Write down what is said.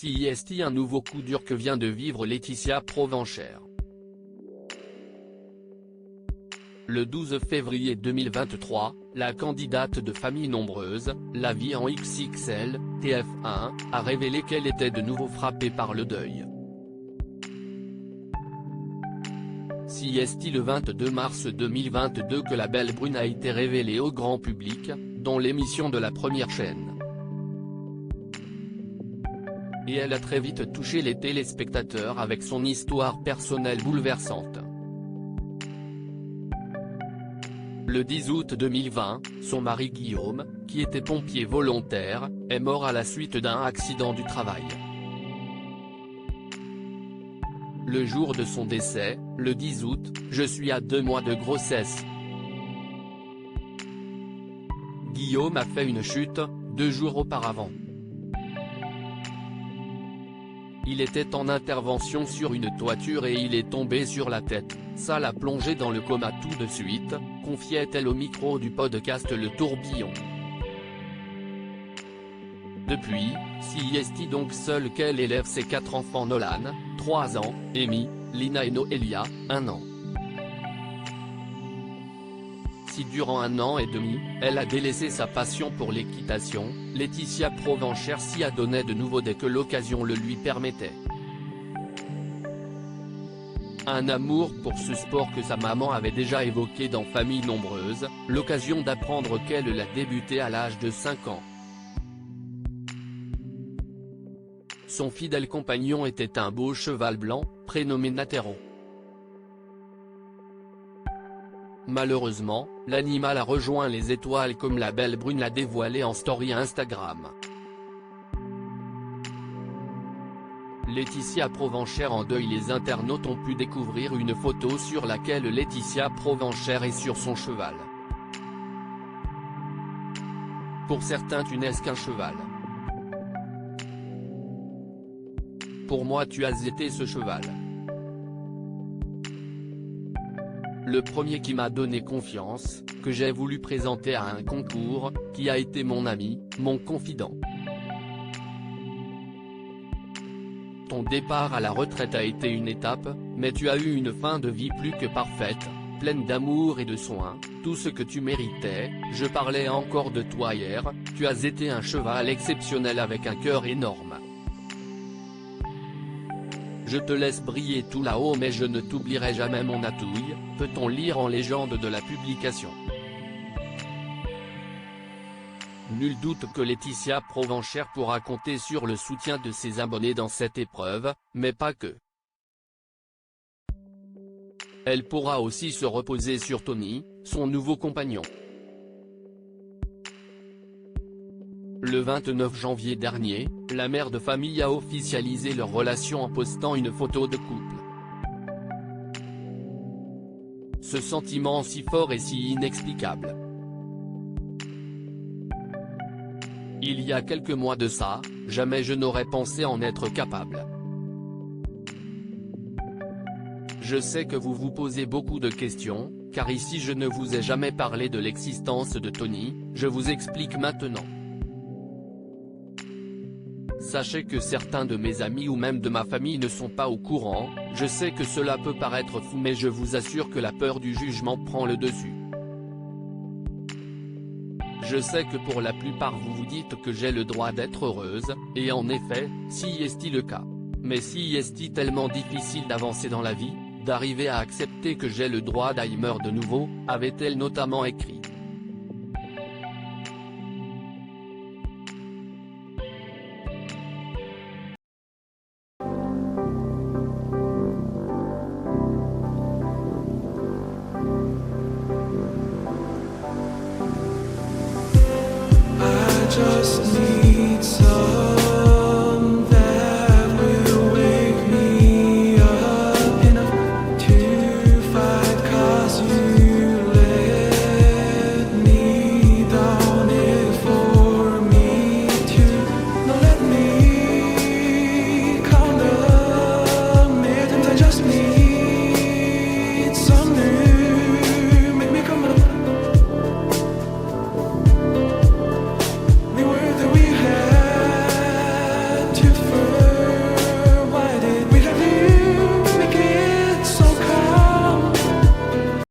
Si est un nouveau coup dur que vient de vivre Laetitia Provenchère. Le 12 février 2023, la candidate de famille nombreuse, La Vie en XXL, TF1, a révélé qu'elle était de nouveau frappée par le deuil. Si est le 22 mars 2022 que la belle brune a été révélée au grand public, dans l'émission de la première chaîne. Et elle a très vite touché les téléspectateurs avec son histoire personnelle bouleversante. Le 10 août 2020, son mari Guillaume, qui était pompier volontaire, est mort à la suite d'un accident du travail. Le jour de son décès, le 10 août, je suis à 2 mois de grossesse. Guillaume a fait une chute, 2 jours auparavant. Il était en intervention sur une toiture et il est tombé sur la tête, ça l'a plongé dans le coma tout de suite, confiait-elle au micro du podcast Le Tourbillon. Depuis, si est donc seule qu'elle élève ses 4 enfants Nolan, 3 ans, Amy, Lina et Noélia, 1 an. Si durant 1 an et demi, elle a délaissé sa passion pour l'équitation, Laetitia Provenchère s'y adonnait de nouveau dès que l'occasion le lui permettait. Un amour pour ce sport que sa maman avait déjà évoqué dans Famille nombreuse, l'occasion d'apprendre qu'elle l'a débuté à l'âge de 5 ans. Son fidèle compagnon était un beau cheval blanc, prénommé Natero. Malheureusement, l'animal a rejoint les étoiles comme la belle brune l'a dévoilé en story Instagram. Laetitia Provenchère en deuil. Les internautes ont pu découvrir une photo sur laquelle Laetitia Provenchère est sur son cheval. Pour certains tu n'es qu'un cheval. Pour moi tu as été ce cheval. Le premier qui m'a donné confiance, que j'ai voulu présenter à un concours, qui a été mon ami, mon confident. Ton départ à la retraite a été une étape, mais tu as eu une fin de vie plus que parfaite, pleine d'amour et de soins, tout ce que tu méritais. Je parlais encore de toi hier, tu as été un cheval exceptionnel avec un cœur énorme. Je te laisse briller tout là-haut mais je ne t'oublierai jamais mon atouille, peut-on lire en légende de la publication. Nul doute que Laetitia Provenchère pourra compter sur le soutien de ses abonnés dans cette épreuve, mais pas que. Elle pourra aussi se reposer sur Tony, son nouveau compagnon. Le 29 janvier dernier, la mère de famille a officialisé leur relation en postant une photo de couple. Ce sentiment si fort et si inexplicable. Il y a quelques mois de ça, jamais je n'aurais pensé en être capable. Je sais que vous vous posez beaucoup de questions, car ici je ne vous ai jamais parlé de l'existence de Tony, je vous explique maintenant. Sachez que certains de mes amis ou même de ma famille ne sont pas au courant, je sais que cela peut paraître fou mais je vous assure que la peur du jugement prend le dessus. Je sais que pour la plupart vous vous dites que j'ai le droit d'être heureuse, et en effet, si est le cas. Mais si est tellement difficile d'avancer dans la vie, d'arriver à accepter que j'ai le droit d'Alzheimer de nouveau, avait-elle notamment écrit.